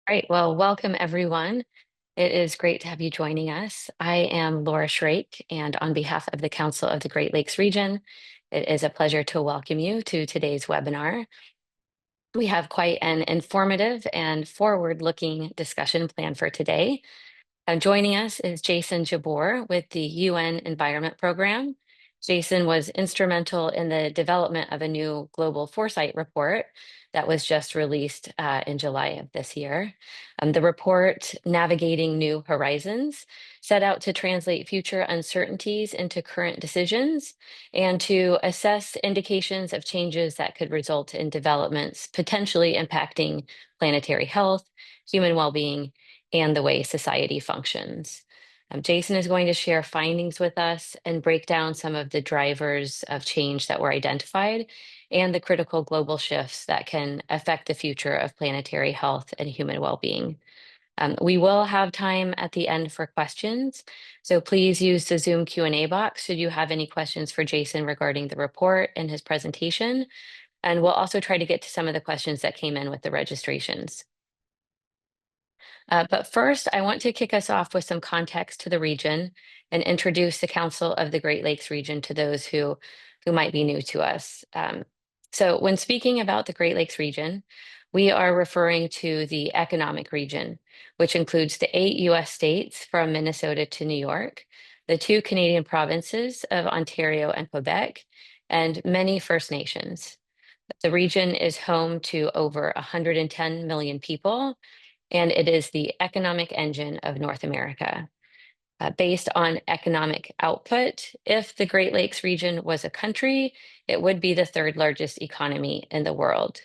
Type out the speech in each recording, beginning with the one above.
All right, well, welcome everyone. It is great to have you joining us. I am Laura Schrake, and on behalf of the Council of the Great Lakes Region, it is a pleasure to welcome you to today's webinar. We have quite an informative and forward-looking discussion planned for today. Joining us is Jason Jabbour with the UN Environment Program. Jason was instrumental in the development of a new Global Foresight Report that was just released in July of this year. The report, Navigating New Horizons, set out to translate future uncertainties into current decisions and to assess indications of changes that could result in developments potentially impacting planetary health, human well-being, and the way society functions. Jason is going to share findings with us and break down some of the drivers of change that were identified and the critical global shifts that can affect the future of planetary health and human well-being. We will have time at the end for questions, so please use the Zoom Q&A box should you have any questions for Jason regarding the report and his presentation, and we'll also try to get to some of the questions that came in with the registrations. But first, I want to kick us off with some context to the region and introduce the Council of the Great Lakes region to those who might be new to us. So when speaking about the Great Lakes region, we are referring to the economic region, which includes the 8 US states from Minnesota to New York, the 2 Canadian provinces of Ontario and Quebec, and many First Nations. The region is home to over 110 million people, and it is the economic engine of North America. Based on economic output, if the Great Lakes region was a country, it would be the 3rd largest economy in the world.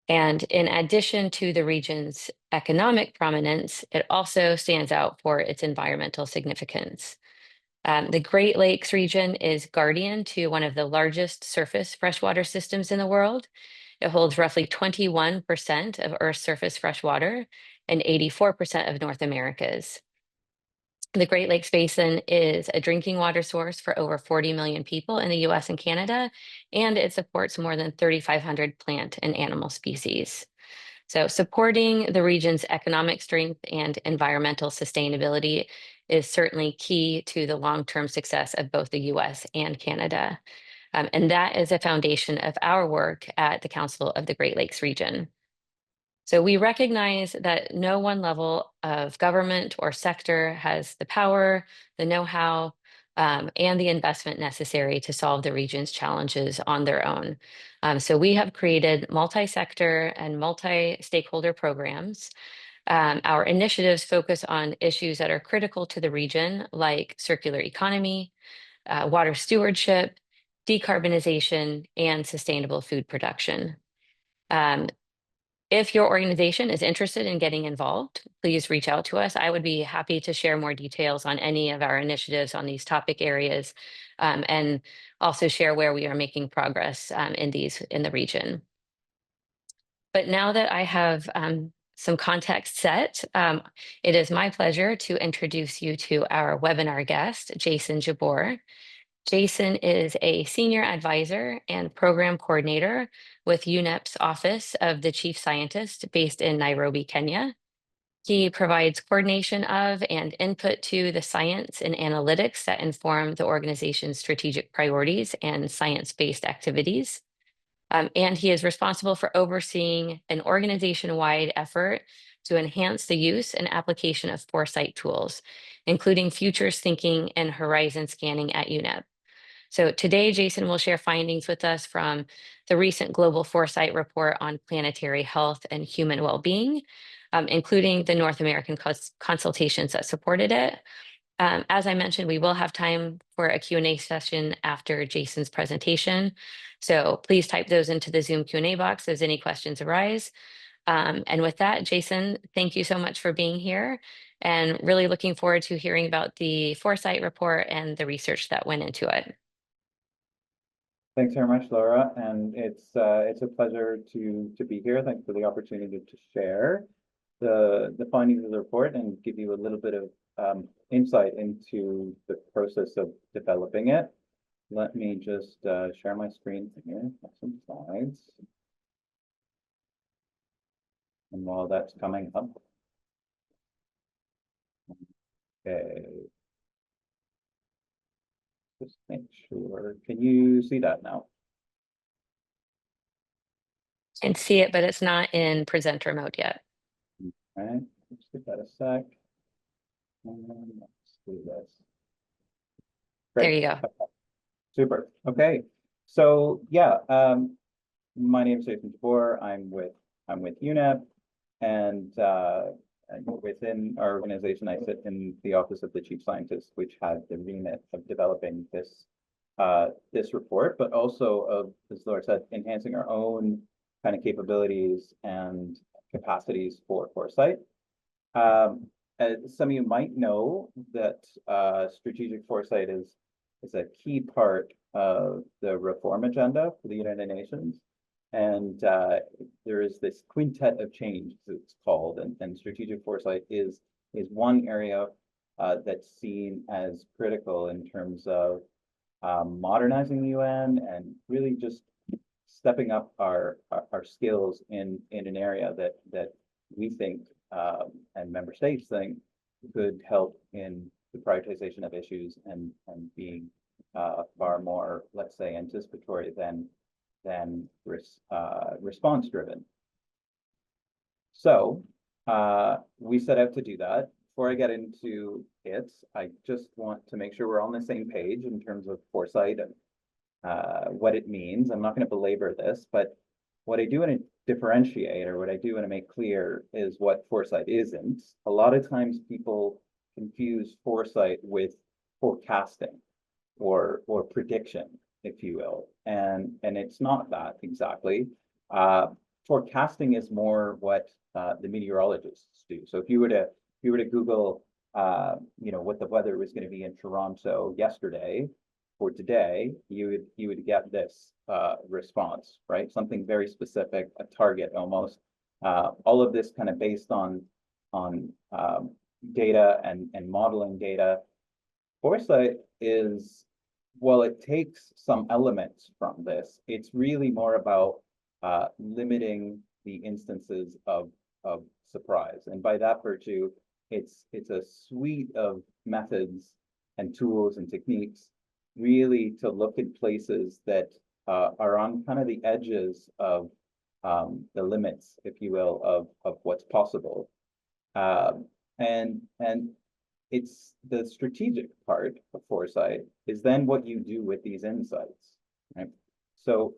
And in addition to the region's economic prominence, it also stands out for its environmental significance. The Great Lakes region is guardian to one of the largest surface freshwater systems in the world. It holds roughly 21% of Earth's surface freshwater and 84% of North America's. The Great Lakes Basin is a drinking water source for over 40 million people in the US and Canada, and it supports more than 3,500 plant and animal species. So supporting the region's economic strength and environmental sustainability is certainly key to the long-term success of both the US and Canada. And that is a foundation of our work at the Council of the Great Lakes region. So we recognize that no one level of government or sector has the power, the know-how, and the investment necessary to solve the region's challenges on their own. So we have created multi-sector and multi-stakeholder programs. Our initiatives focus on issues that are critical to the region, like circular economy, water stewardship, decarbonization, and sustainable food production. If your organization is interested in getting involved, please reach out to us. I would be happy to share more details on any of our initiatives on these topic areas, and also share where we are making progress in the region. But now that I have some context set, it is my pleasure to introduce you to our webinar guest, Jason Jabbour. Jason is a senior advisor and program coordinator with UNEP's Office of the Chief Scientist based in Nairobi, Kenya. He provides coordination of and input to the science and analytics that inform the organization's strategic priorities and science-based activities. And he is responsible for overseeing an organization-wide effort to enhance the use and application of foresight tools, including futures thinking and horizon scanning at UNEP. So today, Jason will share findings with us from the recent Global Foresight Report on planetary health and human well-being, including the North American Consultations that supported it. As I mentioned, we will have time for a Q&A session after Jason's presentation. So please type those into the Zoom Q&A box as any questions arise. And with that, Jason, thank you so much for being here, and really looking forward to hearing about the Foresight Report and the research that went into it. Thanks very much, Laura, and it's a pleasure to be here. Thanks for the opportunity to share the findings of the report and give you a little bit of insight into the process of developing it. Let me just share my screen here. Some slides. And while that's coming up, okay, just make sure, can you see that now? Can see it, but it's not in presenter mode yet. Okay, let's give that a sec. And then let's do this. There Great. you go. Super. Okay. So yeah, my name is Jason DeBoer. I'm with UNEP, and within our organization, I sit in the office of the chief scientist, which had the remit of developing this this report, but also of, as Laura said, enhancing our own kind of capabilities and capacities for foresight. Some of you might know that strategic foresight is a key part of the reform agenda for the United Nations. And there is this quintet of change, as it's called, and strategic foresight is one area that's seen as critical in terms of modernizing the UN and really just stepping up our skills in an area that we think and member states think could help in the prioritization of issues and being far more, let's say, anticipatory than response driven. So we set out to do that. Before I get into it, I just want to make sure we're on the same page in terms of foresight and what it means. I'm not going to belabor this, but what I do want to differentiate, or what I do want to make clear, is what foresight isn't. A lot of times people confuse foresight with forecasting or prediction, if you will, and it's not that exactly. Forecasting is more what the meteorologists do. So if you were to Google, what the weather was going to be in Toronto yesterday for today, you would get this response, right? Something very specific, a target almost. All of this kind of based on data and modeling data. Foresight is, well, it takes some elements from this. It's really more about limiting the instances of surprise, and by that virtue, it's a suite of methods and tools and techniques, really to look at places that are on kind of the edges of the limits, if you will, of what's possible, and it's the strategic part of foresight is then what you do with these insights, right? So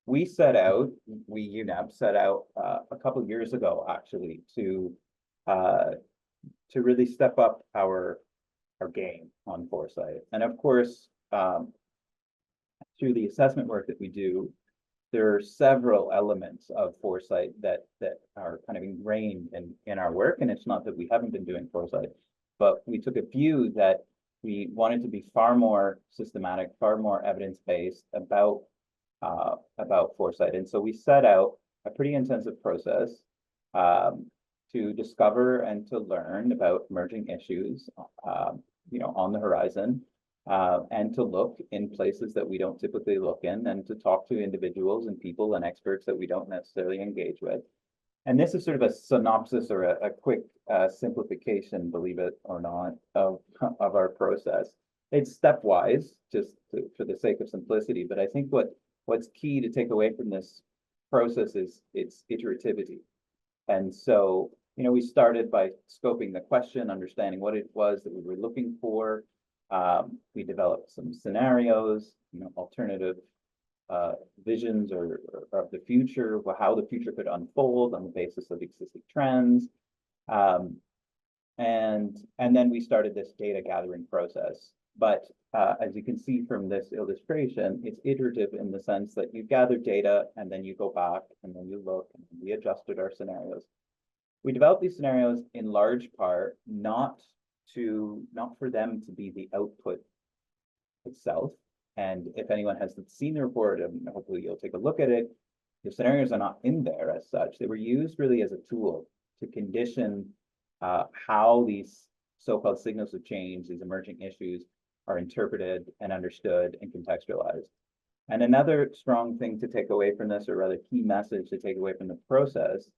we UNEP set out a couple of years ago, actually, to really step up our game on foresight. And of course, through the assessment work that we do, there are several elements of foresight that are kind of ingrained in our work. And it's not that we haven't been doing foresight, but we took a view that we wanted to be far more systematic, far more evidence-based about foresight. And so we set out a pretty intensive process to discover and to learn about emerging issues, on the horizon, and to look in places that we don't typically look in, and to talk to individuals and people and experts that we don't necessarily engage with. And this is sort of a synopsis or a quick simplification, believe it or not, of our process. It's stepwise, just for the sake of simplicity, but I think what's key to take away from this process is its iterativity. And so, we started by scoping the question, understanding what it was that we were looking for. We developed some scenarios, alternative visions or of the future, how the future could unfold on the basis of existing trends. And then we started this data gathering process. But as you can see from this illustration, it's iterative in the sense that you gather data and then you go back and then you look, and we adjusted our scenarios. We developed these scenarios in large part not for them to be the output itself. And if anyone hasn't seen the report, hopefully you'll take a look at it. The scenarios are not in there as such. They were used really as a tool to condition how these so-called signals of change, these emerging issues, are interpreted and understood and contextualized. And another strong thing to take away from this, or rather key message to take away from the process,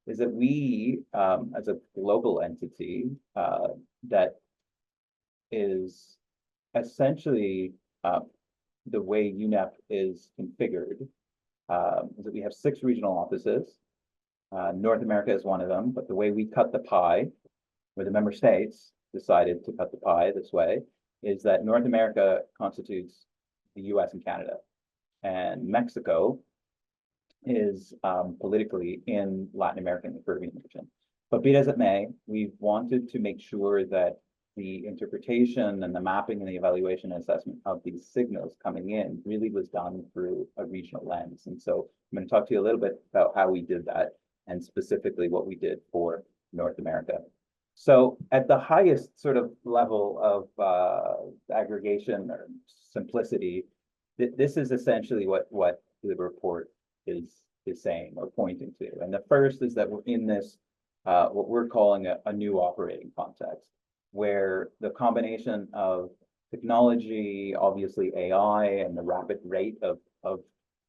is that we, as a global entity that is essentially the way UNEP is configured, is that we have 6 regional offices. North America is one of them, but the way we cut the pie, where the member states decided to cut the pie this way, is that North America constitutes the US and Canada, and Mexico is politically in Latin America and the Caribbean region. But be it as it may, we've wanted to make sure that the interpretation and the mapping and the evaluation and assessment of these signals coming in really was done through a regional lens. And so I'm going to talk to you a little bit about how we did that, and specifically what we did for North America. So at the highest sort of level of aggregation or simplicity, this is essentially what the report is saying or pointing to. And the first is that we're in this, what we're calling a new operating context, where the combination of technology, obviously AI, and the rapid rate of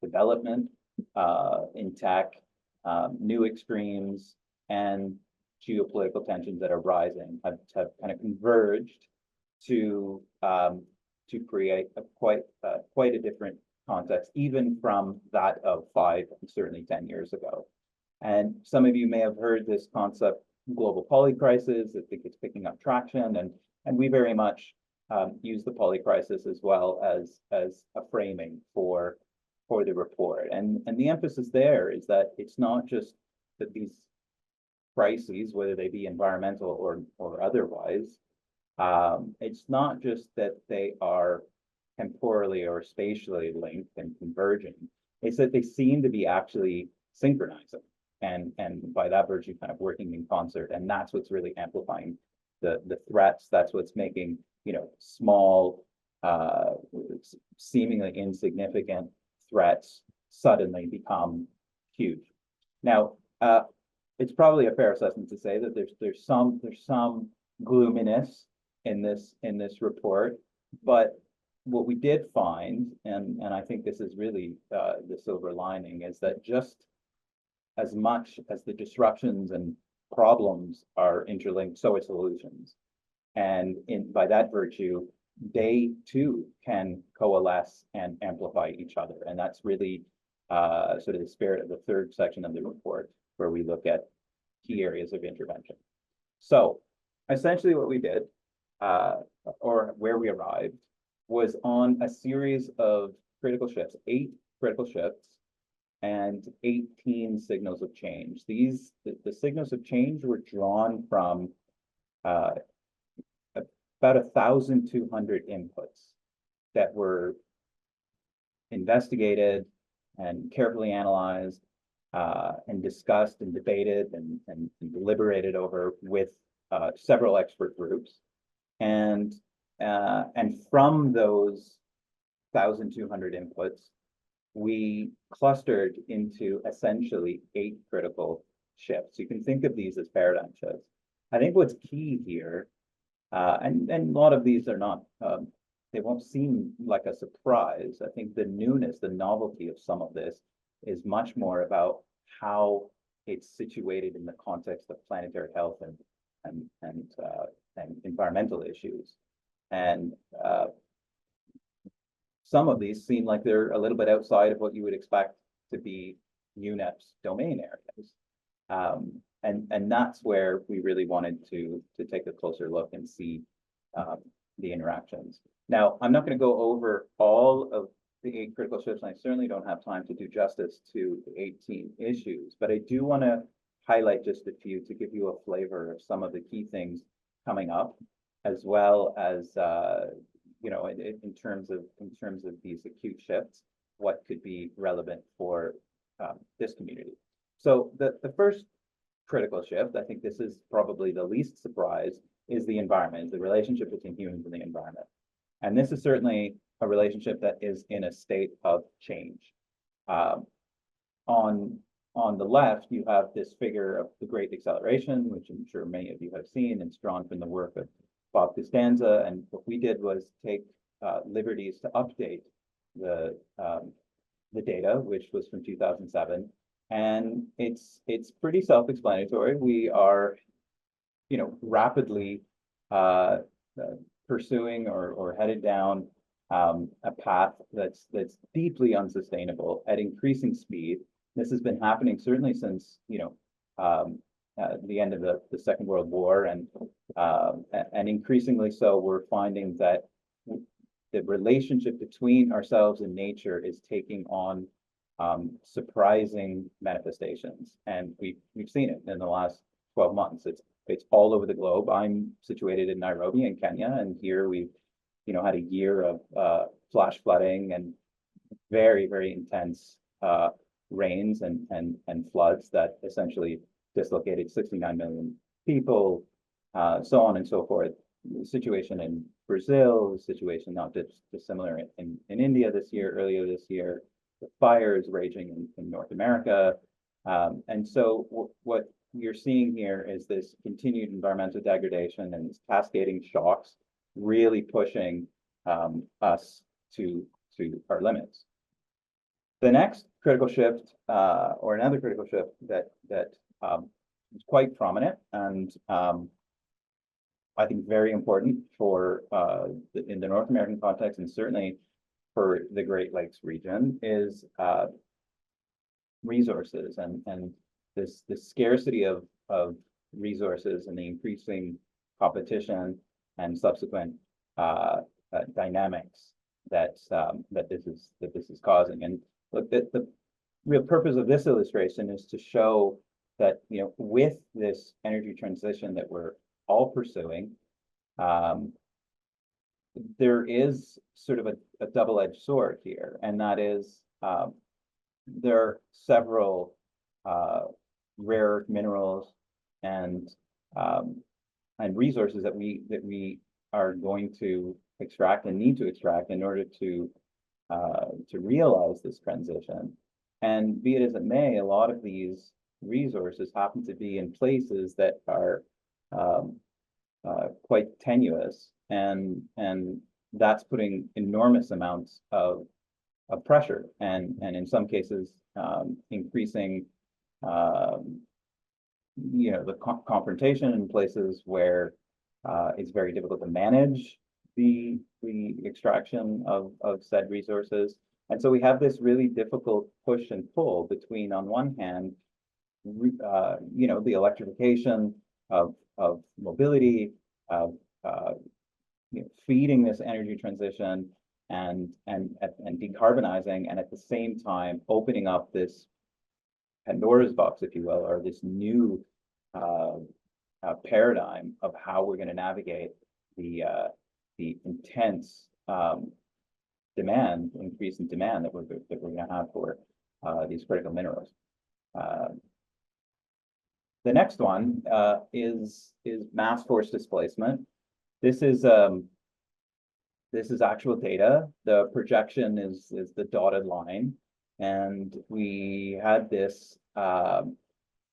development in tech, new extremes, and geopolitical tensions that are rising have kind of converged to create quite a different context, even from that of 5 and certainly 10 years ago. And some of you may have heard this concept, global polycrisis. I think it's picking up traction, and we very much use the polycrisis as well as a framing for the report. And the emphasis there is that it's not just that these crises, whether they be environmental or otherwise, it's not just that they are temporally or spatially linked and converging. It's that they seem to be actually synchronizing, and by that virtue kind of working in concert. And that's what's really amplifying the threats. That's what's making, you know, small, seemingly insignificant threats suddenly become huge. Now, it's probably a fair assessment to say that there's some gloominess in this report, but what we did find, and I think this is really the silver lining, is that just as much as the disruptions and problems are interlinked, so are solutions. And by that virtue, they too can coalesce and amplify each other. And that's really sort of the spirit of the 3rd section of the report, where we look at key areas of intervention. So essentially what we did, or where we arrived, was on a series of critical shifts, 8 critical shifts, and 18 signals of change. The signals of change were drawn from about 1,200 inputs that were investigated and carefully analyzed and discussed and debated and deliberated over with several expert groups. And from those 1,200 inputs, we clustered into essentially 8 critical shifts. You can think of these as paradigm shifts. I think what's key here, and a lot of these are not, they won't seem like a surprise. I think the newness, the novelty of some of this is much more about how it's situated in the context of planetary health and environmental issues. And some of these seem like they're a little bit outside of what you would expect to be UNEP's domain areas. And that's where we really wanted to take a closer look and see the interactions. Now, I'm not going to go over all of the 8 critical shifts, and I certainly don't have time to do justice to the 18 issues, but I do want to highlight just a few to give you a flavor of some of the key things coming up, as well as you know, in terms of these acute shifts, what could be relevant for this community. So the first critical shift, I think this is probably the least surprise, is the environment, the relationship between humans and the environment. And this is certainly a relationship that is in a state of change. On the left, you have this figure of the Great Acceleration, which I'm sure many of you have seen. It's drawn from the work of Bob Costanza, and what we did was take liberties to update the the data, which was from 2007, and it's pretty self-explanatory. We are, rapidly uh, pursuing or headed down a path that's deeply unsustainable at increasing speed. This has been happening certainly since the end of the Second World War, and increasingly so, we're finding that the relationship between ourselves and nature is taking on surprising manifestations, and we've seen it in the last 12 months. It's all over the globe. I'm situated in Nairobi in Kenya, and here we've had a year of flash flooding and very, very intense rains and floods that essentially dislocated 69 million people, so on and so forth. The situation in Brazil, the situation not dissimilar in India this year, earlier this year, the fires raging in North America. And so what you're seeing here is this continued environmental degradation and these cascading shocks really pushing us to our limits. The next critical shift, or another critical shift that is quite prominent and I think very important for in the North American context, and certainly for the Great Lakes region, is resources and this scarcity of resources and the increasing competition and subsequent dynamics that this is causing. And look, the real purpose of this illustration is to show that with this energy transition that we're all pursuing, there is sort of a double-edged sword here, and that is there are several rare earth minerals and resources that we are going to extract and need to extract in order to realize this transition. And be it as it may, a lot of these resources happen to be in places that are quite tenuous, and that's putting enormous amounts of pressure and in some cases increasing the confrontation in places where it's very difficult to manage the extraction of said resources. And so we have this really difficult push and pull between, on one hand, the electrification of mobility, of feeding this energy transition and decarbonizing, and at the same time opening up this Pandora's box, if you will, or this new paradigm of how we're going to navigate the intense increase in demand that we're going to have for these critical minerals. The next one is mass force displacement. This is actual data. The projection is the dotted line, and we had this.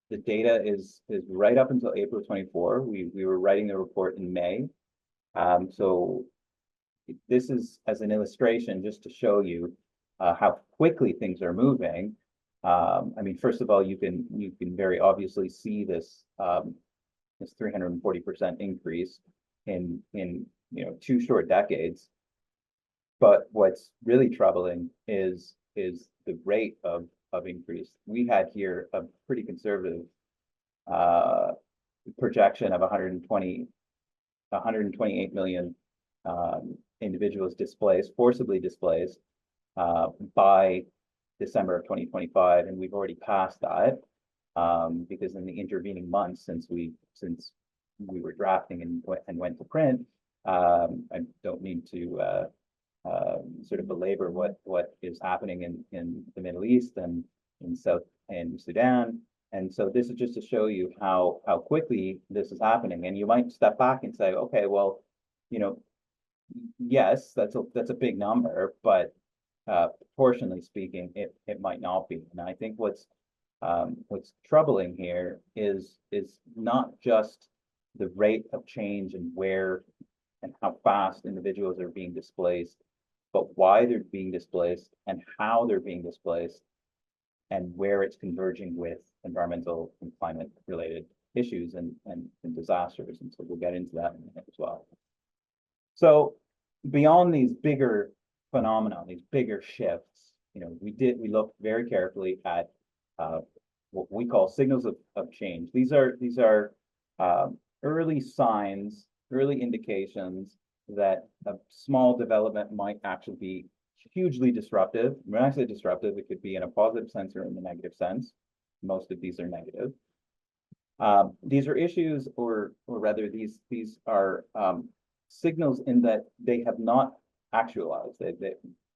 The data is right up until April 24. We were writing the report in May. So this is as an illustration just to show you how quickly things are moving. I mean, first of all, you can very obviously see this 340% increase in 2 short decades. But what's really troubling is the rate of increase. We had here a pretty conservative projection of 128 million individuals forcibly displaced by December of 2025, and we've already passed that because in the intervening months since we were drafting and went to print, I don't mean to sort of belabor what is happening in the Middle East and in Sudan. And so this is just to show you how quickly this is happening. And you might step back and say, okay, well, yes, that's a big number, but proportionally speaking, it might not be. And I think what's troubling here is not just the rate of change and where and how fast individuals are being displaced, but why they're being displaced and how they're being displaced and where it's converging with environmental and climate related issues and disasters. And so we'll get into that in a minute as well. So beyond these bigger phenomena, these bigger shifts, we looked very carefully at what we call signals of change. These are early signs, early indications that a small development might actually be hugely disruptive. When I say disruptive, it could be in a positive sense or in the negative sense. Most of these are negative. These are issues, or rather, these are signals in that they have not actualized.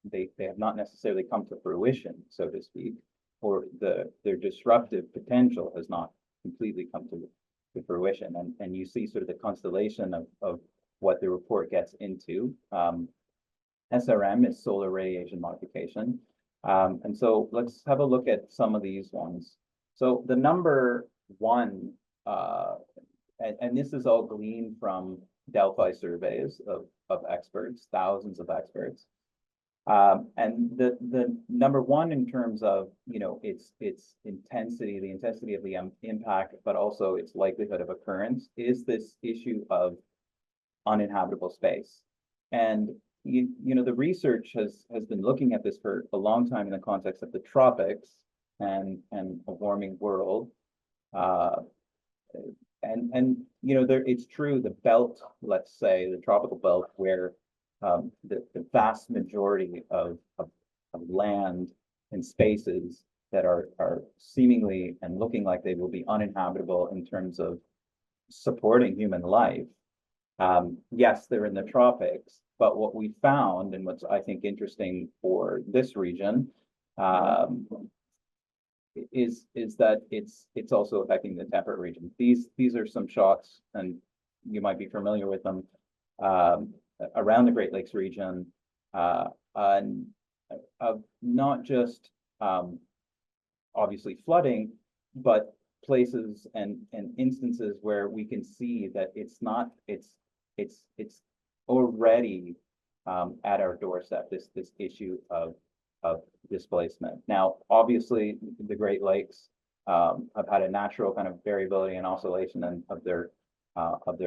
They have not necessarily come to fruition, so to speak, or their disruptive potential has not completely come to fruition. And you see sort of the constellation of what the report gets into. SRM is solar radiation modification. And so let's have a look at some of these ones. So the number one, and this is all gleaned from Delphi surveys of experts, thousands of experts. And the number one in terms of, its intensity, the intensity of the impact, but also its likelihood of occurrence, is this issue of uninhabitable space. And the research has been looking at this for a long time in the context of the tropics and a warming world. It's true, the belt, let's say, the tropical belt, where the vast majority of land and spaces that are seemingly and looking like they will be uninhabitable in terms of supporting human life. Yes, they're in the tropics, but what we found, and what's I think interesting for this region, is that it's also affecting the temperate region. These are some shots, and you might be familiar with them, around the Great Lakes region, and of not just obviously flooding, but places and instances where we can see that it's already at our doorstep, this issue of displacement. Now, obviously, the Great Lakes have had a natural kind of variability and oscillation of their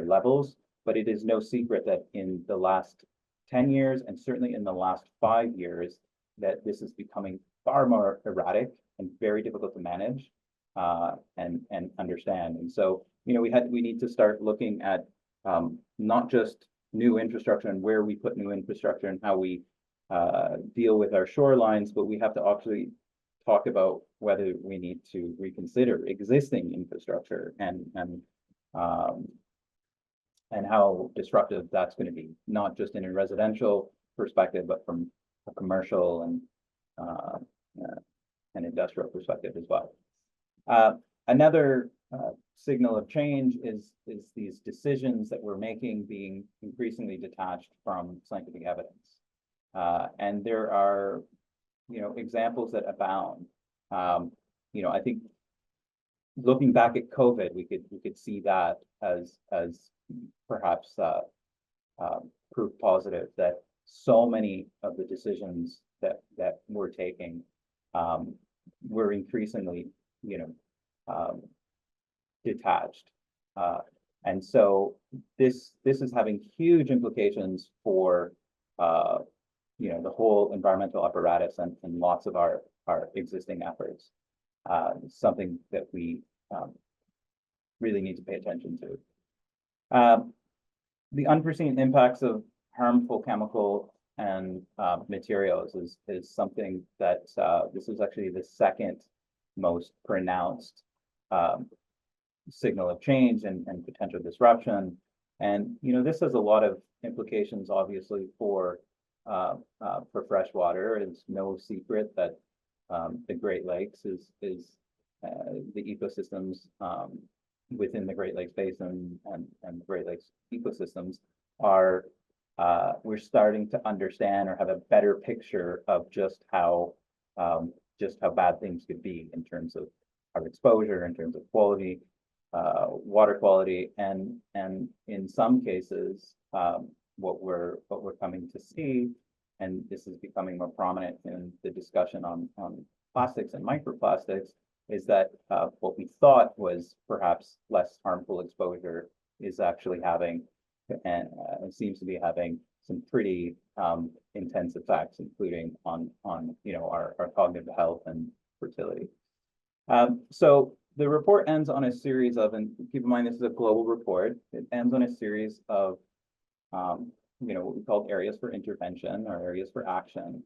levels, but it is no secret that in the last 10 years, and certainly in the last 5 years, that this is becoming far more erratic and very difficult to manage and understand. And so, we need to start looking at not just new infrastructure and where we put new infrastructure and how we deal with our shorelines, but we have to actually talk about whether we need to reconsider existing infrastructure and how disruptive that's going to be, not just in a residential perspective, but from a commercial and industrial perspective as well. Another signal of change is these decisions that we're making being increasingly detached from scientific evidence. And there are, examples that abound. I think looking back at COVID, we could see that as perhaps proof positive that so many of the decisions that we're taking were increasingly, detached. And so this is having huge implications for the whole environmental apparatus and lots of our existing efforts. Something that we really need to pay attention to. The unforeseen impacts of harmful chemical and materials is something that this is actually the second most pronounced signal of change and potential disruption. And this has a lot of implications, obviously, for fresh water. It's no secret that the Great Lakes is the ecosystems within the Great Lakes Basin and the Great Lakes ecosystems are, we're starting to understand or have a better picture of just how bad things could be in terms of our exposure, in terms of quality, water quality, and in some cases, what we're coming to see and this is becoming more prominent in the discussion on plastics and microplastics, is that what we thought was perhaps less harmful exposure is actually having, and seems to be having, some pretty intense effects, including on our cognitive health and fertility. So the report ends on a series of, and keep in mind this is a global report, it ends on a series of what we call areas for intervention or areas for action.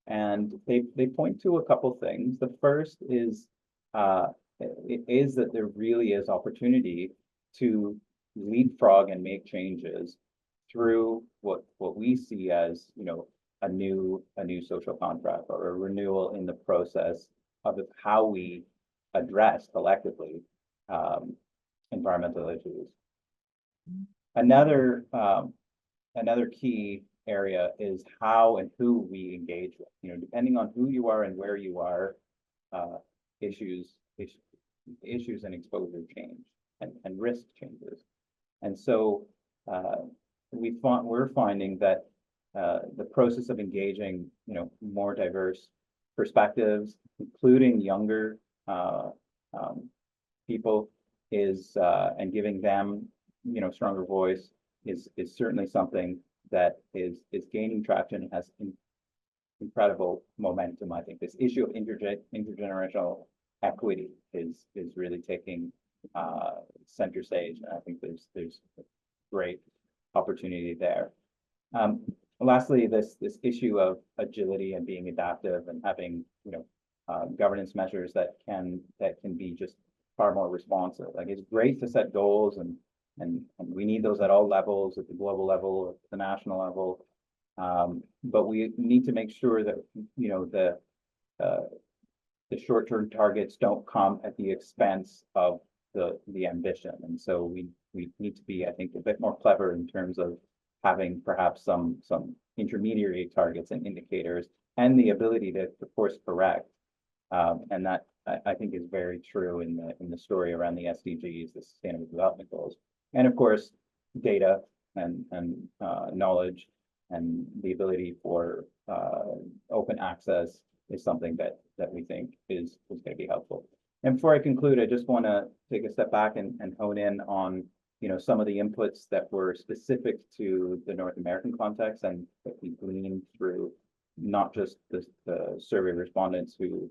And they point to a couple things. The first is that there really is opportunity to leapfrog and make changes through what we see as a new social contract, or a renewal in the process of how we address collectively environmental issues. Another key area is how and who we engage with. Depending on who you are and where you are, issues and exposure change, and risk changes. And so we're finding that the process of engaging more diverse perspectives, including younger people, is and giving them stronger voice is certainly something that is gaining traction and has incredible momentum. I think this issue of intergenerational equity is really taking center stage, and I think there's great opportunity there. Lastly, this issue of agility and being adaptive and having governance measures that can be just far more responsive. Like, it's great to set goals, and we need those at all levels, at the global level, at the national level. But we need to make sure that the short-term targets don't come at the expense of the ambition. And so we need to be, I think, a bit more clever in terms of having perhaps some intermediary targets and indicators, and the ability to course correct. And that I think is very true in the story around the SDGs, the Sustainable Development Goals, and of course data and knowledge, and the ability for open access is something that we think is going to be helpful. And before I conclude, I just want to take a step back and hone in on some of the inputs that were specific to the North American context, and that we gleaned through not just the survey respondents who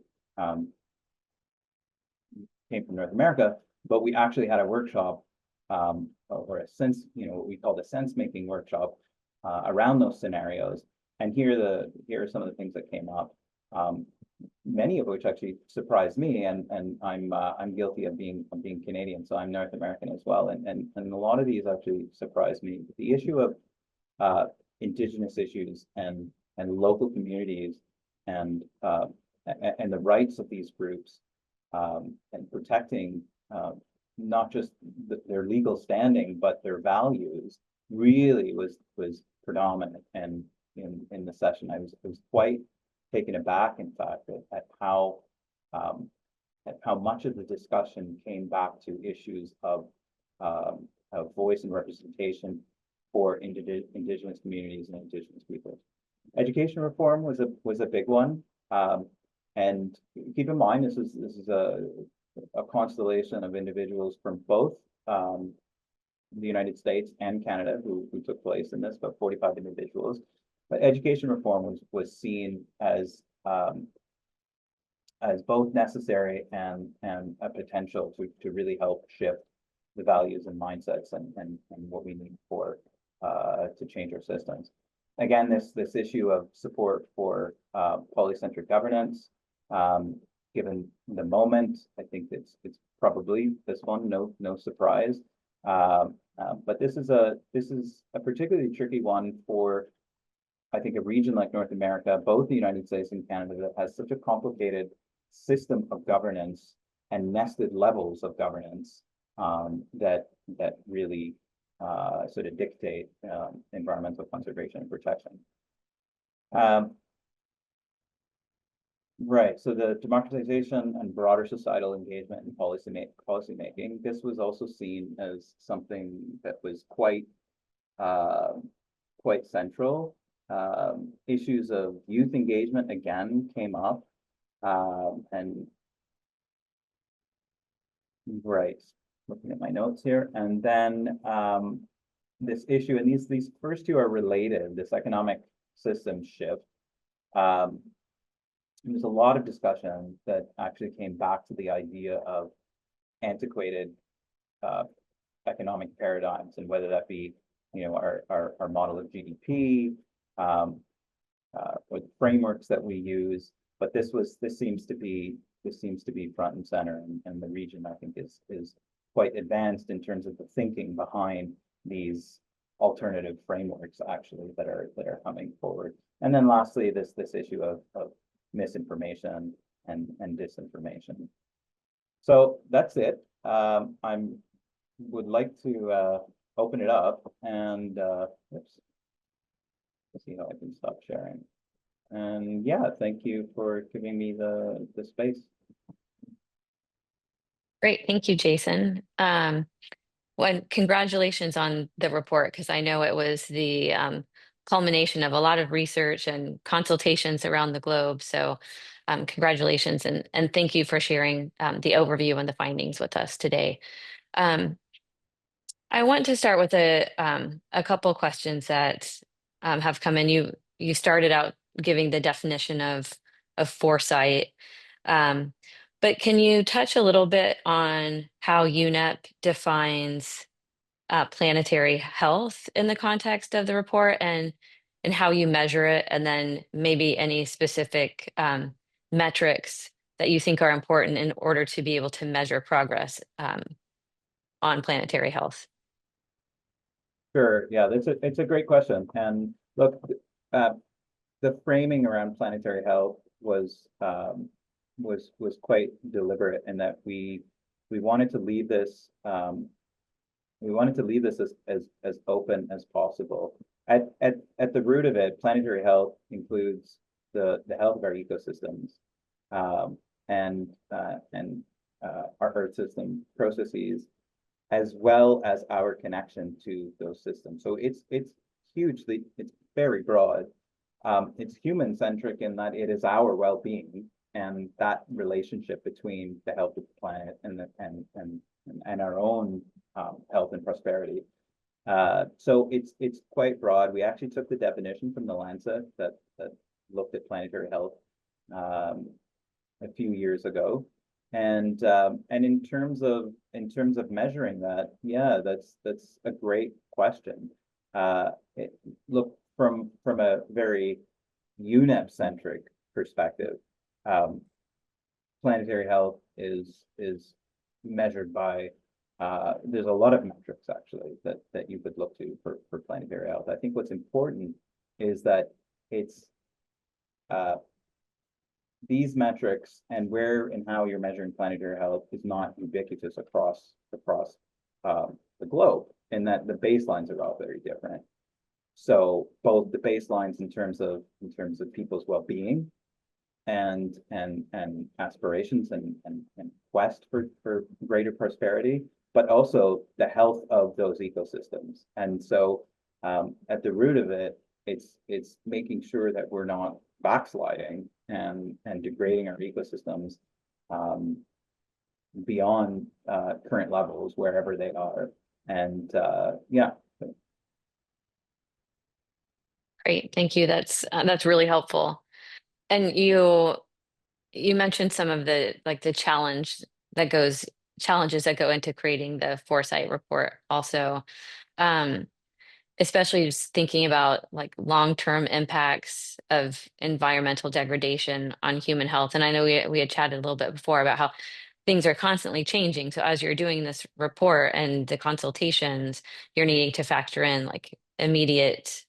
came from North America, but we actually had a workshop or a sense, what we call the sense-making workshop around those scenarios. And here are some of the things that came up, many of which actually surprised me, and I'm guilty of being Canadian, so I'm North American as well, and a lot of these actually surprised me. The issue of Indigenous issues and local communities, and the rights of these groups, and protecting not just their legal standing but their values, really was predominant. And in the session, I was quite taken aback, in fact, at how much of the discussion came back to issues of voice and representation for Indigenous communities and Indigenous people. Education reform was a big one, and keep in mind this is a constellation of individuals from both the United States and Canada who took place in this, about 45 individuals. But education reform was seen as both necessary and a potential to really help shift the values and mindsets and what we need for to change our systems. Again, this issue of support for polycentric governance, given the moment, I think it's probably this one, no surprise. But this is a particularly tricky one for, I think, a region like North America, both the United States and Canada, that has such a complicated system of governance and nested levels of governance that really sort of dictate environmental conservation and protection. Right, so the democratization and broader societal engagement in policy making, this was also seen as something that was quite central issues of youth engagement again came up. And right, looking at my notes here, and then this issue, and these first two are related, this economic system shift. There's a lot of discussion that actually came back to the idea of antiquated economic paradigms, and whether that be, you know, our model of GDP, or the frameworks that we use. But this seems to be front and center, and the region, I think, is quite advanced in terms of the thinking behind these alternative frameworks actually that are coming forward. And then lastly, this issue of misinformation and disinformation. So that's it. Would like to open it up, and oops. Let's see how I can stop sharing. And yeah, thank you for giving me the space. Great, thank you, Jason. Congratulations on the report, because I know it was the culmination of a lot of research and consultations around the globe. So congratulations, and thank you for sharing the overview and the findings with us today. I want to start with a couple questions that have come in. You started out giving the definition of foresight, but can you touch a little bit on how UNEP defines planetary health in the context of the report, and how you measure it, and then maybe any specific metrics that you think are important in order to be able to measure progress on planetary health? Sure. Yeah, it's a great question. And look, the framing around planetary health was quite deliberate in that we wanted to leave this as open as possible. At the root of it, planetary health includes the health of our ecosystems, and our Earth system processes, as well as our connection to those systems. So it's very broad. It's human-centric in that it is our well-being and that relationship between the health of the planet and our own health and prosperity. So it's quite broad. We actually took the definition from the Lancet that looked at planetary health a few years ago. And in terms of measuring that, yeah, that's a great question. Look, from a very UNEP-centric perspective, planetary health is measured by there's a lot of metrics actually that you could look to for planetary health. I think what's important is that it's these metrics and where and how you're measuring planetary health is not ubiquitous across the globe, in that the baselines are all very different. So both the baselines in terms of people's well-being and aspirations and quest for greater prosperity, but also the health of those ecosystems. And so at the root of it, it's making sure that we're not backsliding and degrading our ecosystems beyond current levels, wherever they are. And yeah. Great, thank you. That's really helpful. And you mentioned some of the challenges that go into creating the foresight report also, especially just thinking about like long-term impacts of environmental degradation on human health. And I know we had chatted a little bit before about how things are constantly changing. So as you're doing this report and the consultations, you're needing to factor in like immediate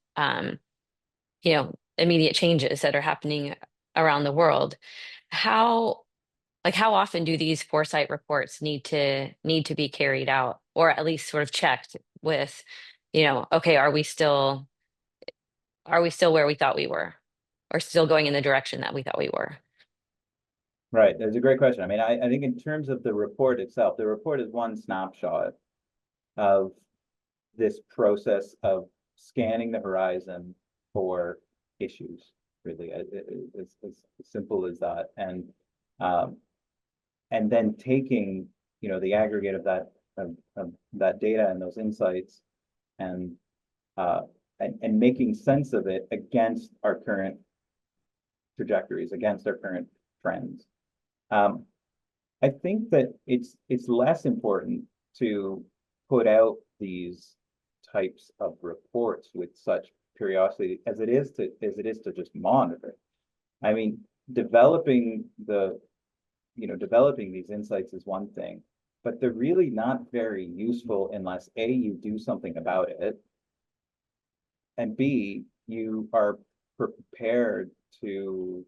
changes that are happening around the world. How often do these foresight reports need to be carried out, or at least sort of checked with, okay, are we still where we thought we were, or still going in the direction that we thought we were? Right, that's a great question. I mean, I think in terms of the report itself, the report is one snapshot of this process of scanning the horizon for issues, really, as simple as that. And then taking, the aggregate of that data and those insights and making sense of it against our current trajectories, against our current trends. I think that it's less important to put out these types of reports with such periodicity as it is to just monitor. I mean, developing these insights is one thing, but they're really not very useful unless A, you do something about it, and B, you are prepared to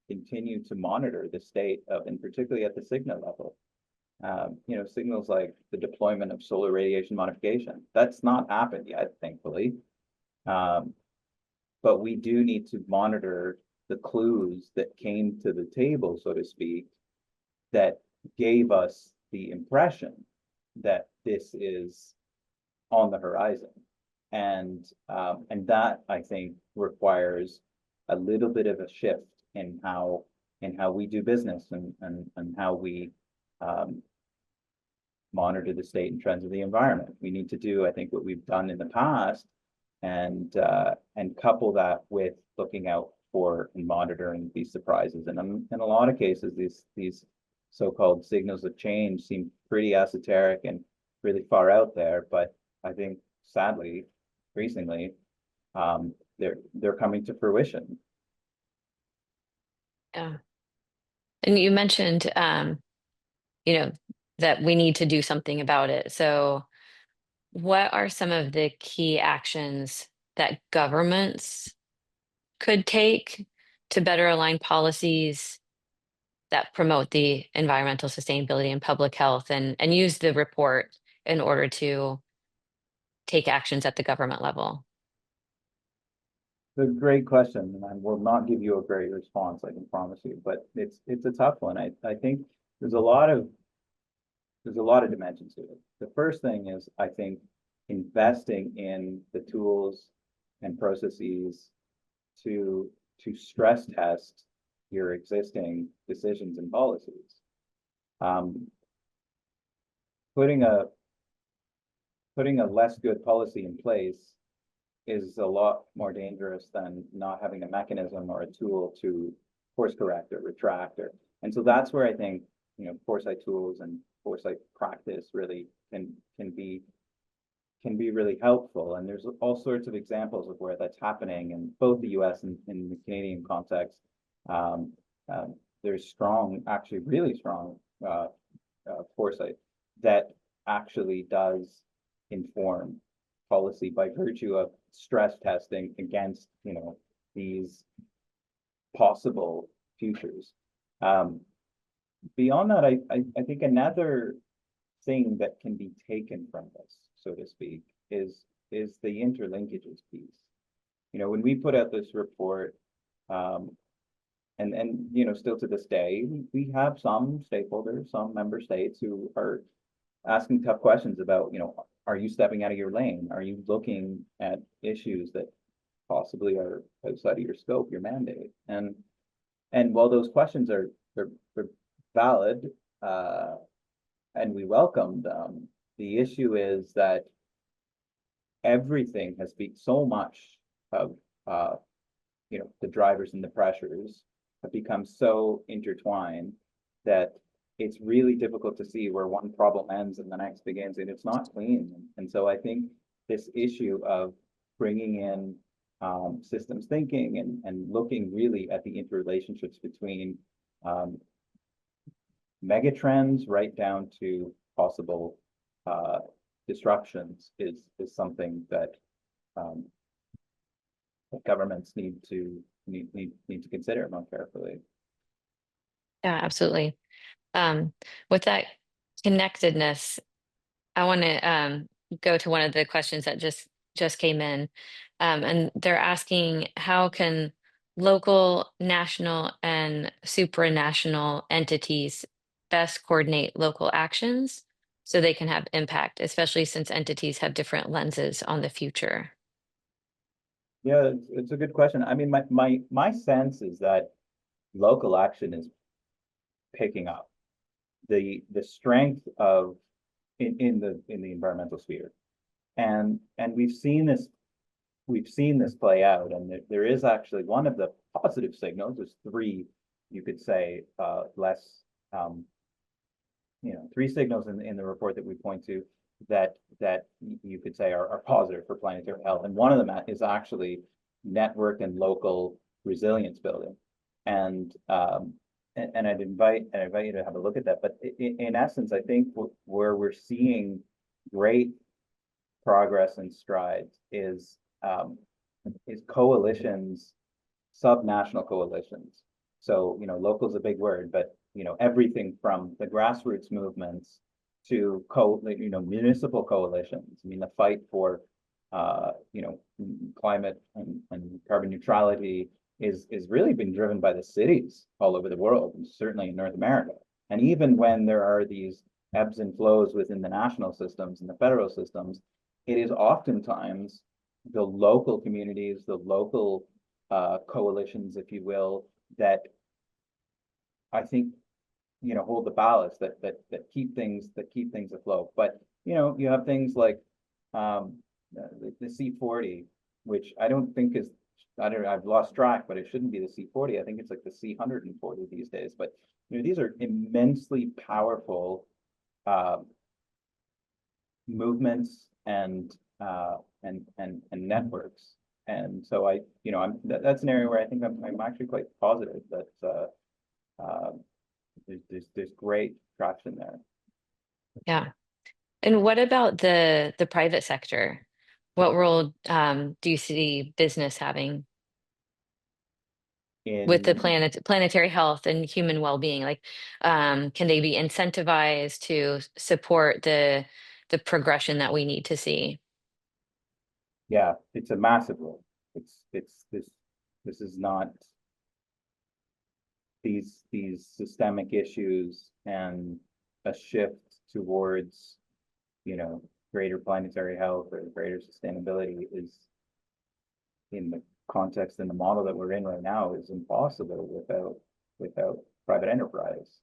continue to monitor the state of, and particularly at the signal level. Signals like the deployment of solar radiation modification. That's not happened yet, thankfully. But we do need to monitor the clues that came to the table, so to speak, that gave us the impression that this is on the horizon. And that, I think, requires a little bit of a shift in how we do business and how we monitor the state and trends of the environment. We need to do, I think, what we've done in the past and couple that with looking out for and monitoring these surprises. And in a lot of cases, these so-called signals of change seem pretty esoteric and really far out there, but I think sadly, increasingly, they're coming to fruition. Yeah. And you mentioned, that we need to do something about it. So what are some of the key actions that governments could take to better align policies that promote the environmental sustainability and public health and use the report in order to take actions at the government level? It's a great question, and I will not give you a great response, I can promise you, but it's a tough one. I think there's a lot of dimensions to it. The first thing is, I think, investing in the tools and processes to stress test your existing decisions and policies. Putting a less good policy in place is a lot more dangerous than not having a mechanism or a tool to course correct or retract. And so that's where I think foresight tools and foresight practice really can be really helpful. And there's all sorts of examples of where that's happening in both the US and in the Canadian context. There's actually really strong foresight that actually does inform policy by virtue of stress testing against these possible futures. Beyond that, I think another thing that can be taken from this, so to speak, is the interlinkages piece. When we put out this report, and still to this day, we have some stakeholders, some member states who are asking tough questions about, are you stepping out of your lane? Are you looking at issues that possibly are outside of your scope, your mandate? And while those questions are valid, and we welcome them, the issue is that everything has been so much of the drivers and the pressures have become so intertwined that it's really difficult to see where one problem ends and the next begins, and it's not clean. And so I think this issue of bringing in systems thinking and looking really at the interrelationships between megatrends right down to possible disruptions is something that governments need to consider more carefully. Yeah, absolutely. With that connectedness, I want to go to one of the questions that just came in, and they're asking how can local, national, and supranational entities best coordinate local actions so they can have impact, especially since entities have different lenses on the future. Yeah, it's a good question. I mean, my sense is that local action is picking up. The strength of in the environmental sphere. And we've seen this play out, and there is actually one of the positive signals. There's three, you could say, less, three signals in the report that we point to that you could say are positive for planetary health. And one of them is actually network and local resilience building. And I'd invite you to have a look at that. But in essence, I think where we're seeing great progress and strides is coalitions, subnational coalitions. So, local is a big word, but everything from the grassroots movements to municipal coalitions. I mean, the fight for climate and carbon neutrality is really been driven by the cities all over the world, and certainly in North America. And even when there are these ebbs and flows within the national systems and the federal systems, it is oftentimes the local communities, the local coalitions, if you will, that I think hold the ballast, that keep things afloat. But you have things like the C40, which I don't think is, I've lost track, but it shouldn't be the C40. I think it's like the C140 these days. But these are immensely powerful movements and networks. And so that's an area where I think I'm actually quite positive that there's great traction there. Yeah. And what about the private sector? What role do you see business having with the In planetary health and human well-being? Like, can they be incentivized to support the progression that we need to see? Yeah, it's a massive role. It's this is not these systemic issues, and a shift towards greater planetary health or greater sustainability is, in the context and the model that we're in right now, is impossible without private enterprise.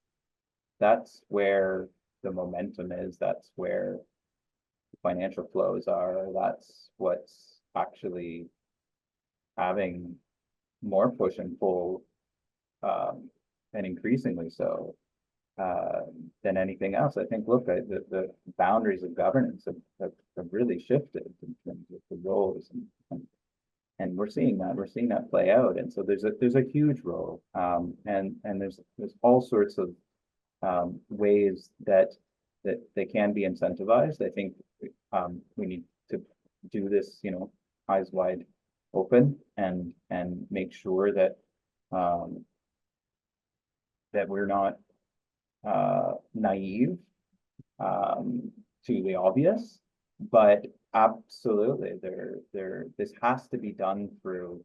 That's where the momentum is. That's where the financial flows are. That's what's actually having more push and pull, and increasingly so, than anything else. I think, look, the boundaries of governance have really shifted in terms of the roles, and we're seeing that play out. And so there's a huge role, and there's all sorts of ways that they can be incentivized. I think we need to do this, eyes wide open, and make sure that that we're not naive to the obvious, but absolutely this has to be done through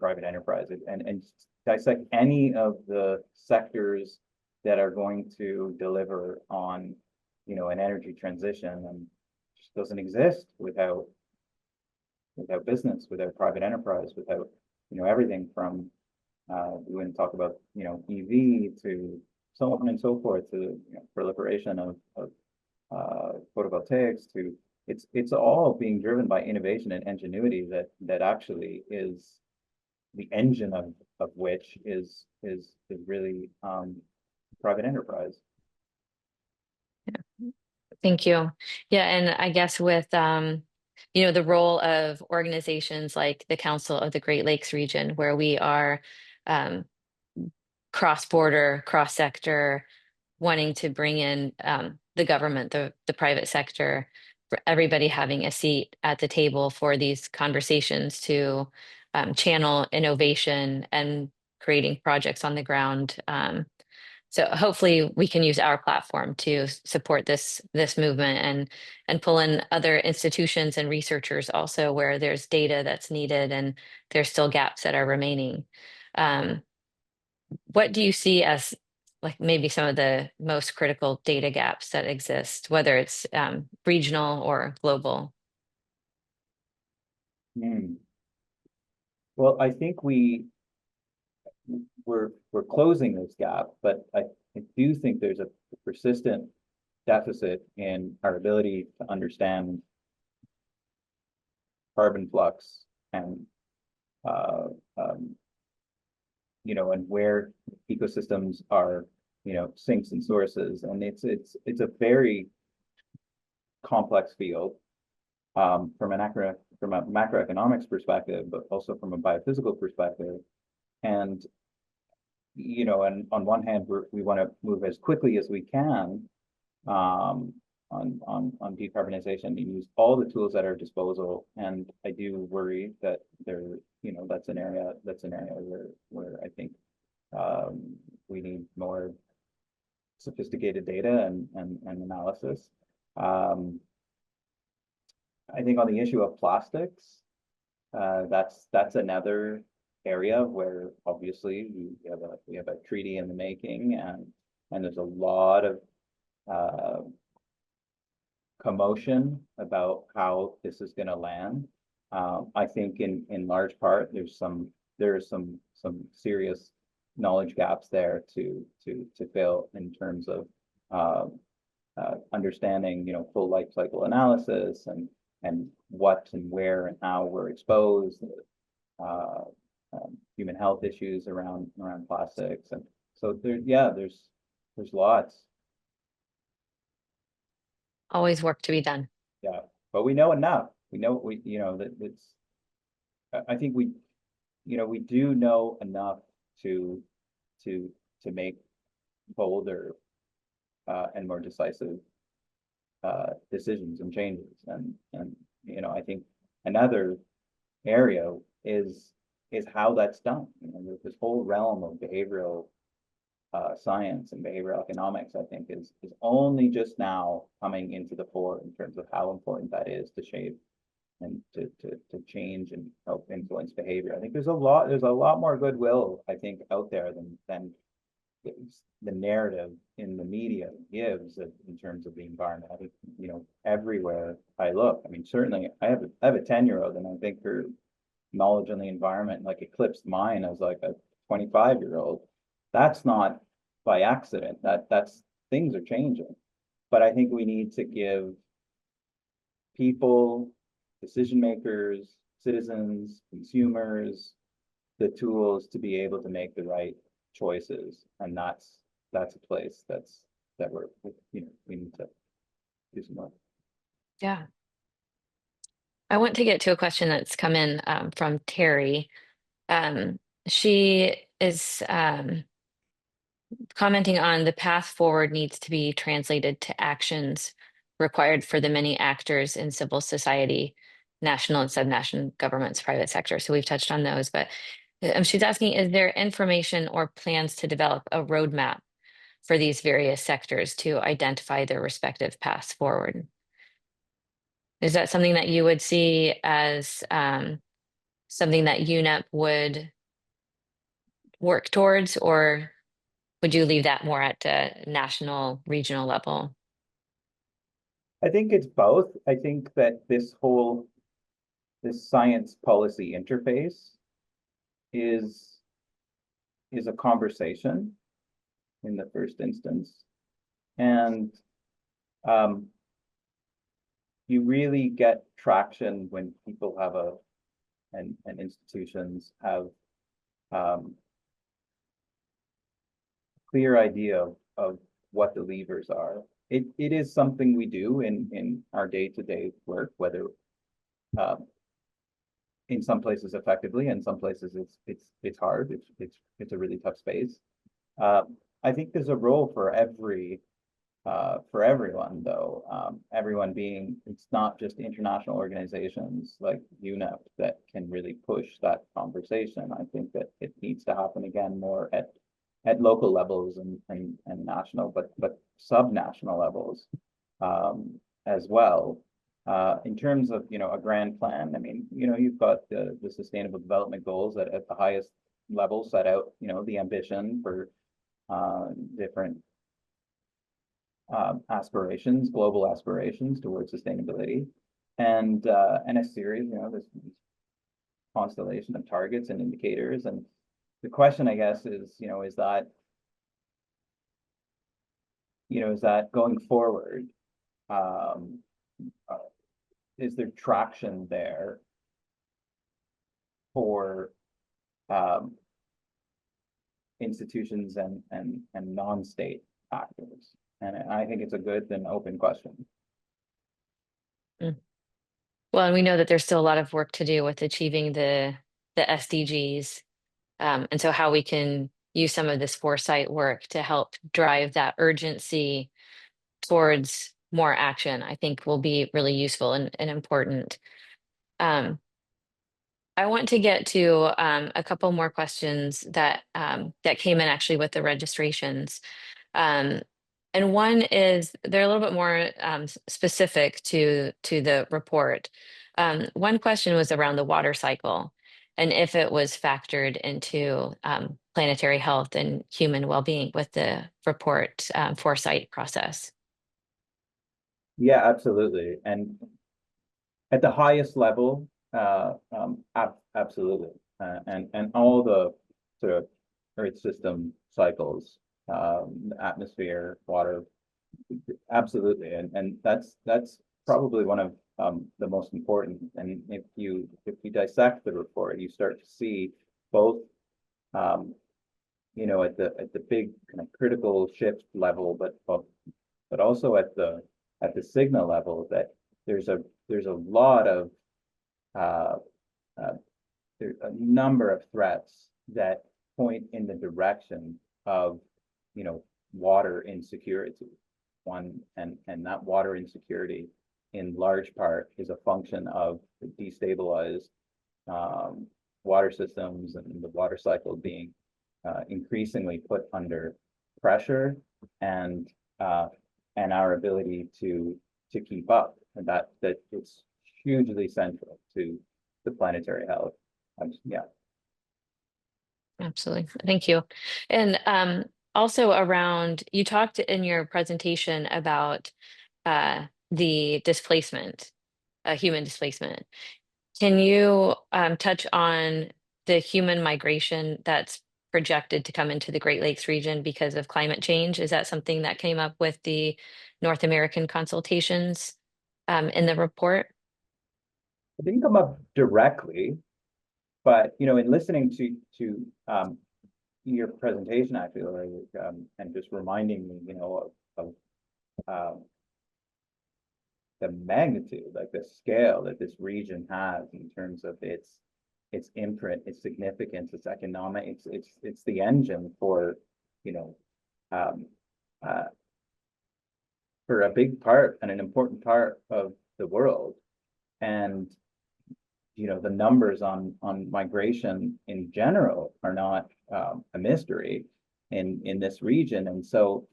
private enterprise, and dissect any of the sectors that are going to deliver on an energy transition, and just doesn't exist without business, without private enterprise, without everything from we wouldn't talk about EV to so on and so forth, to proliferation of photovoltaics, to it's all being driven by innovation and ingenuity that actually is the engine of which is really private enterprise. Thank you. Yeah, and I guess with the role of organizations like the Council of the Great Lakes region, where we are um, cross-border, cross-sector, wanting to bring in the government, the private sector, for everybody having a seat at the table for these conversations to channel innovation and creating projects on the ground. So hopefully we can use our platform to support this movement and pull in other institutions and researchers also where there's data that's needed and there's still gaps that are remaining. What do you see as like maybe some of the most critical data gaps that exist, whether it's regional or global? Hmm. Well, I think we're closing this gap, but I do think there's a persistent deficit in our ability to understand carbon flux and uh, um, and where ecosystems are, sinks and sources, and it's a very complex field from a macroeconomics perspective, but also from a biophysical perspective. And and on one hand, we want to move as quickly as we can um, on decarbonization and use all the tools at our disposal. And I do worry that that's an area where I think we need more sophisticated data and analysis. Um, I think on the issue of plastics, that's another area where obviously we have a treaty in the making, and there's a lot of uh, commotion about how this is going to land. I think in large part there's some serious knowledge gaps there to fill in terms of uh, understanding full life cycle analysis and what and where and how we're exposed, uh, human health issues around plastics, and so there's lots. Always work to be done. Yeah, but we know enough. We know that it's. I think we do know enough to to make bolder and more decisive decisions and changes, and I think another area is how that's done. This whole realm of behavioral science and behavioral economics, I think, is only just now coming into the fore in terms of how important that is to shape and to change and help influence behavior. I think there's a lot more goodwill, I think, out there than the narrative in the media gives in terms of the environment. I think, everywhere I look, I mean, certainly I have a 10-year-old, and I think her knowledge on the environment like eclipsed mine as like a 25-year-old. That's not by accident. That's things are changing. But I think we need to give people, decision makers, citizens, consumers, the tools to be able to make the right choices. And that's a place that we need to do some work. Yeah. I want to get to a question that's come in from Terry. She is commenting on the path forward needs to be translated to actions required for the many actors in civil society, national and subnational governments, private sector. So we've touched on those, but she's asking, is there information or plans to develop a roadmap for these various sectors to identify their respective paths forward? Is that something that you would see as something that UNEP would work towards, or would you leave that more at a national, regional level? I think it's both. I think that this science policy interface is a conversation in the first instance. And you really get traction when people have and institutions have clear idea of what the levers are. It is something we do in our day-to-day work, whether in some places effectively, in some places it's hard. It's a really tough space. I think there's a role for everyone, though. Everyone being, it's not just international organizations like UNEP that can really push that conversation. I think that it needs to happen again more at local levels and national, but subnational levels as well. In terms of a grand plan, I mean, you've got the Sustainable Development Goals that at the highest level set out the ambition for different aspirations, global aspirations towards sustainability, and a series, there's constellation of targets and indicators. And the question, I guess, is, is that going forward, is there traction there for institutions and non-state actors? And I think it's a good and open question. Well, and we know that there's still a lot of work to do with achieving the SDGs. And so how we can use some of this foresight work to help drive that urgency towards more action, I think will be really useful and important. I want to get to a couple more questions that came in actually with the registrations. And one is, they're a little bit more specific to the report. One question was around the water cycle and if it was factored into planetary health and human well-being with the report foresight process. Yeah, absolutely. And at the highest level, absolutely. And all the sort of Earth system cycles, atmosphere, water, absolutely. And that's probably one of the most important. And if you dissect the report, you start to see both at the big kind of critical shift level, but also at the signal level, that there's a lot of there's a number of threats that point in the direction of water insecurity. And that water insecurity in large part is a function of destabilized water systems and the water cycle being increasingly put under pressure, and our ability to keep up, and that it's hugely central to the planetary health. Yeah. Absolutely. Thank you. And also around, you talked in your presentation about the displacement, human displacement. Can you touch on the human migration that's projected to come into the Great Lakes region because of climate change? Is that something that came up with the North American Consultations in the report? It didn't come up directly, but in listening to your presentation, actually, and just reminding me, of the magnitude, like the scale that this region has in terms of its imprint, its significance, its economic, it's the engine for for a big part and an important part of the world. And the numbers on migration in general are not a mystery in this region. And so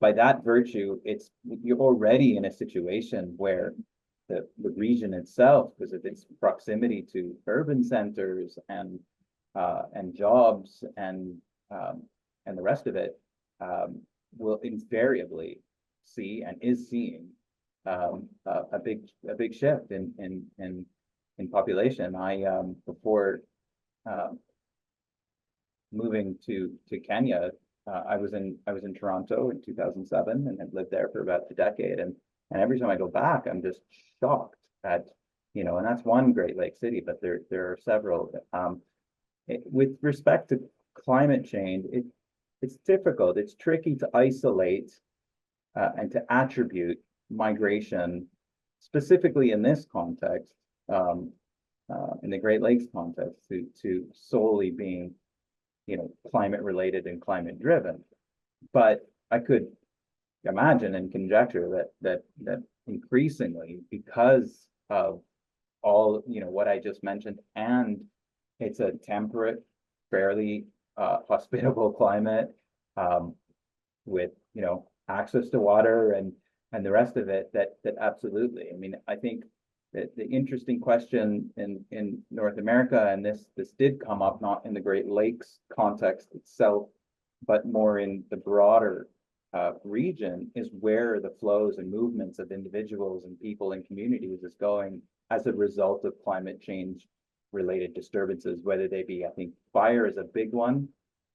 by that virtue, you're already in a situation where the region itself, because of its proximity to urban centers and jobs and the rest of it, will invariably see and is seeing a big shift in population. I before moving to Kenya, I was in Toronto in 2007 and had lived there for about a decade. And every time I go back, I'm just shocked at, and that's one Great Lake city, but there are several. With respect to climate change, it's difficult. It's tricky to isolate and to attribute migration, specifically in this context, in the Great Lakes context, to solely being climate related and climate driven. But I could imagine and conjecture that increasingly, because of all what I just mentioned, and it's a temperate, fairly hospitable climate, with access to water and the rest of it, that absolutely. I mean, I think the interesting question in North America, and this did come up not in the Great Lakes context itself, but more in the broader region, is where the flows and movements of individuals and people and communities is going as a result of climate change related disturbances, whether they be, I think fire is a big one.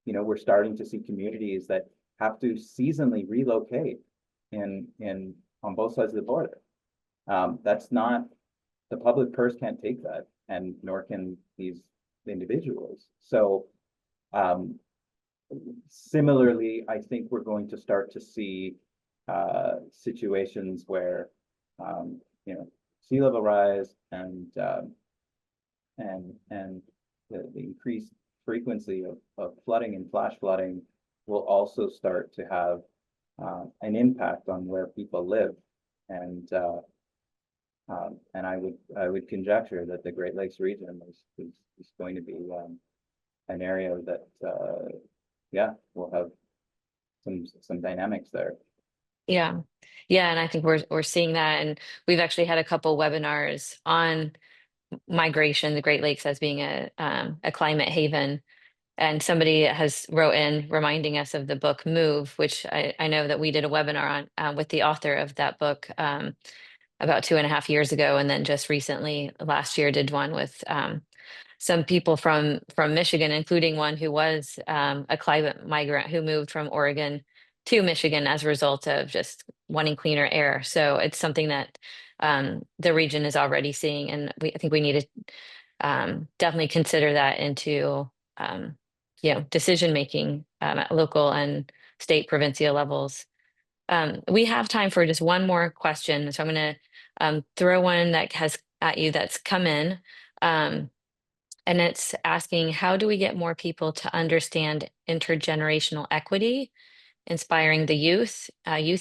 You know, we're starting to see communities that have to seasonally relocate in on both sides of the border. That's not, the public purse can't take that, and nor can these individuals. So similarly, I think we're going to start to see situations where you know, sea level rise and the increased frequency of flooding and flash flooding will also start to have an impact on where people live. And I would conjecture that the Great Lakes region is going to be an area that yeah, will have some dynamics there. Yeah. Yeah. And I think we're seeing that. And we've actually had a couple webinars on migration, the Great Lakes as being a climate haven. And somebody has wrote in reminding us of the book Move, which I know that we did a webinar on with the author of that book about 2.5 years ago. And then just recently, last year, did one with some people from Michigan, including one who was a climate migrant who moved from Oregon to Michigan as a result of just wanting cleaner air. So it's something that the region is already seeing, and I think we need to definitely consider that into decision making at local and state provincial levels. We have time for just one more question, so I'm going to throw one that has at you that's come in. And it's asking, how do we get more people to understand intergenerational equity, inspiring the youth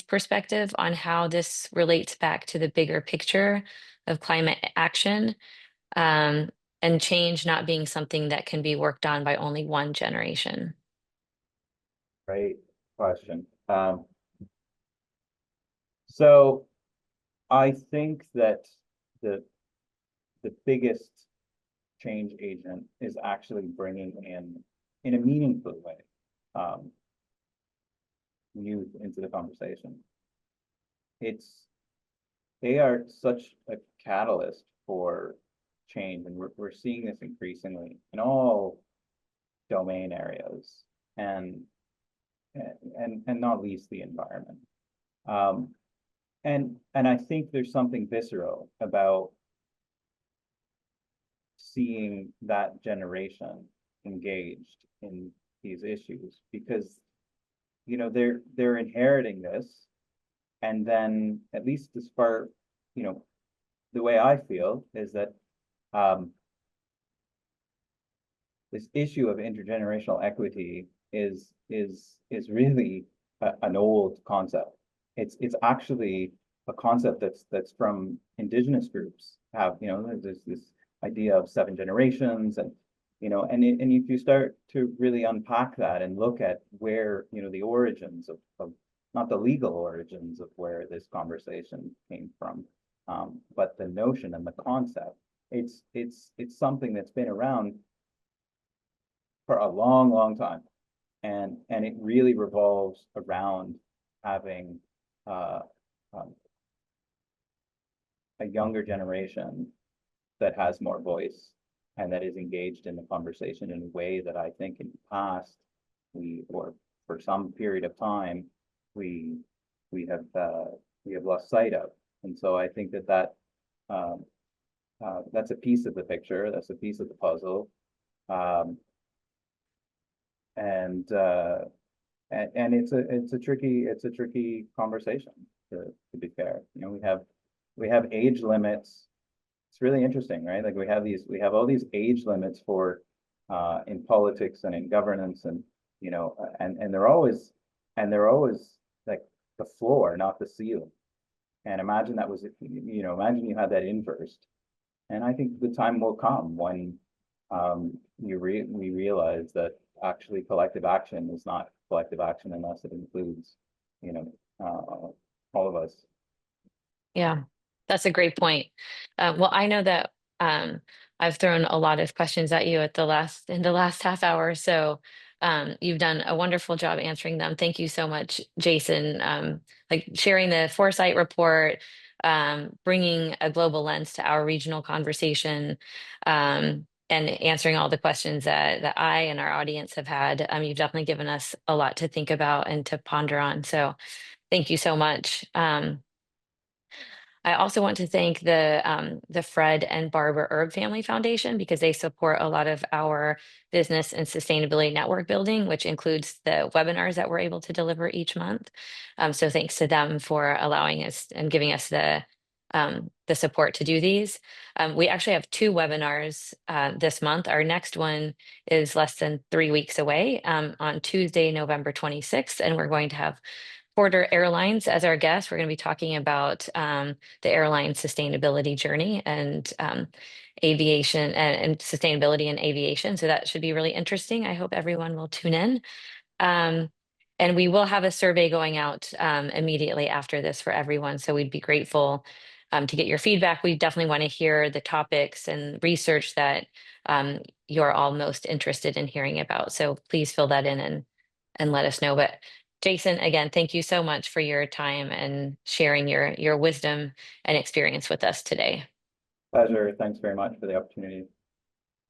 perspective on how this relates back to the bigger picture of climate action, and change not being something that can be worked on by only one generation? Great question. So I think that the biggest change agent is actually bringing in a meaningful way, youth into the conversation. They are such a catalyst for change, and we're seeing this increasingly in all domain areas, and not least the environment. And I think there's something visceral about seeing that generation engaged in these issues, because you know they're inheriting this, and then at least as far, you know, the way I feel is that this issue of intergenerational equity is really an old concept. It's actually a concept that's from indigenous groups. Have, you know, there's this idea of 7 generations, and you know, and if you start to really unpack that and look at where, you know, the origins of not the legal origins of where this conversation came from, but the notion and the concept, it's something that's been around for a long time, and it really revolves around having a younger generation that has more voice and that is engaged in the conversation in a way that I think in the past or for some period of time, we have lost sight of. And so I think that that's a piece of the picture, that's a piece of the puzzle. And it's a tricky conversation, to be fair. You know, we have age limits. It's really interesting, right? Like we have all these age limits for in politics and in governance, and you know, and they're always like the floor, not the ceiling. And imagine that was, you know, imagine you had that inversed. And I think the time will come when we realize that actually collective action is not collective action unless it includes, you know, all of us. Yeah, that's a great point. Well, I know that I've thrown a lot of questions at you in the last half hour, so you've done a wonderful job answering them. Thank you so much, Jason. Like sharing the Foresight Report, bringing a global lens to our regional conversation, and answering all the questions that I and our audience have had. You've definitely given us a lot to think about and to ponder on. So thank you so much. I also want to thank the Fred and Barbara Erb Family Foundation because they support a lot of our business and sustainability network building, which includes the webinars that we're able to deliver each month. So thanks to them for allowing us and giving us the support to do these. We actually have 2 webinars this month. Our next one is less than 3 weeks away on Tuesday, November 26th, and we're going to have Porter Airlines as our guest. We're going to be talking about the airline sustainability journey and aviation and sustainability in aviation. So that should be really interesting. I hope everyone will tune in. Um, and we will have a survey going out immediately after this for everyone. So we'd be grateful to get your feedback. We definitely want to hear the topics and research that you're all most interested in hearing about. So please fill that in and let us know. But Jason, again, thank you so much for your time and sharing your wisdom and experience with us today. Pleasure. Thanks very much for the opportunity.